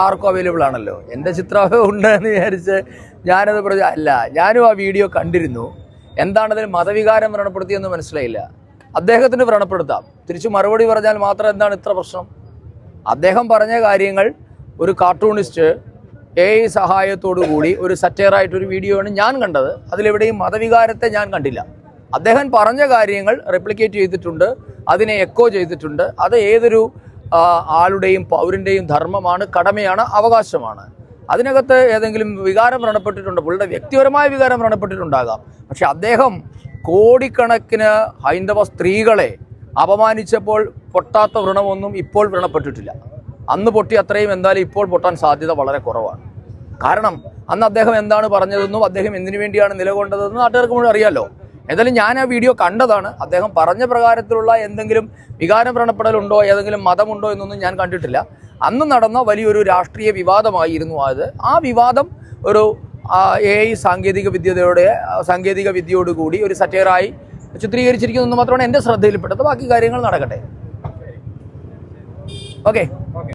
ആർക്കും അവൈലബിൾ ആണല്ലോ. എൻ്റെ ചിത്രം ഉണ്ടെന്ന് വിചാരിച്ച് ഞാനത് അല്ല, ഞാനും ആ വീഡിയോ കണ്ടിരുന്നു. എന്താണതിൽ മതവികാരം വ്രണപ്പെടുത്തിയെന്ന് മനസ്സിലായില്ല. അദ്ദേഹത്തിന് വ്രണപ്പെടുത്താം, തിരിച്ചു മറുപടി പറഞ്ഞാൽ മാത്രം എന്താണ് ഇത്ര പ്രശ്നം? അദ്ദേഹം പറഞ്ഞ കാര്യങ്ങൾ ഒരു കാർട്ടൂണിസ്റ്റ് AI സഹായത്തോടു കൂടി ഒരു സറ്റയറായിട്ടൊരു വീഡിയോ ആണ് ഞാൻ കണ്ടത്. അതിലെവിടെയും മതവികാരത്തെ ഞാൻ കണ്ടില്ല. അദ്ദേഹം പറഞ്ഞ കാര്യങ്ങൾ റെപ്ലിക്കേറ്റ് ചെയ്തിട്ടുണ്ട്, അതിനെ എക്കോ ചെയ്തിട്ടുണ്ട്. അത് ഏതൊരു ആളുടെയും പൗരൻ്റെയും ധർമ്മമാണ്, കടമയാണ്, അവകാശമാണ്. അതിനകത്ത് ഏതെങ്കിലും വികാരം വ്രണപ്പെട്ടിട്ടുണ്ട്, പുള്ളിയുടെ വ്യക്തിപരമായ വികാരം വ്രണപ്പെട്ടിട്ടുണ്ടാകാം. പക്ഷെ അദ്ദേഹം കോടിക്കണക്കിന് ഹൈന്ദവ സ്ത്രീകളെ അപമാനിച്ചപ്പോൾ പൊട്ടാത്ത വ്രണമൊന്നും ഇപ്പോൾ വ്രണപ്പെട്ടിട്ടില്ല. അന്ന് പൊട്ടി അത്രയും എന്തായാലും ഇപ്പോൾ പൊട്ടാൻ സാധ്യത വളരെ കുറവാണ്. കാരണം അന്ന് അദ്ദേഹം എന്താണ് പറഞ്ഞതെന്നും അദ്ദേഹം എന്തിനു വേണ്ടിയാണ് നിലകൊണ്ടതെന്നും നാട്ടുകാർക്ക് മുഴുവൻ അറിയാമല്ലോ. എന്തായാലും ഞാൻ ആ വീഡിയോ കണ്ടതാണ്. അദ്ദേഹം പറഞ്ഞ പ്രകാരത്തിലുള്ള എന്തെങ്കിലും വികാരം വ്രണപ്പെടലുണ്ടോ, ഏതെങ്കിലും മതമുണ്ടോ എന്നൊന്നും ഞാൻ കണ്ടിട്ടില്ല. അന്ന് നടന്ന വലിയൊരു രാഷ്ട്രീയ വിവാദമായിരുന്നു അത്. ആ വിവാദം ഒരു AI സാങ്കേതിക വിദ്യയോടുകൂടി ഒരു സറ്റയറായി ചിത്രീകരിച്ചിരിക്കുന്നു മാത്രമാണ് എൻ്റെ ശ്രദ്ധയിൽപ്പെട്ടത്. ബാക്കി കാര്യങ്ങൾ നടക്കട്ടെ. ഓക്കെ.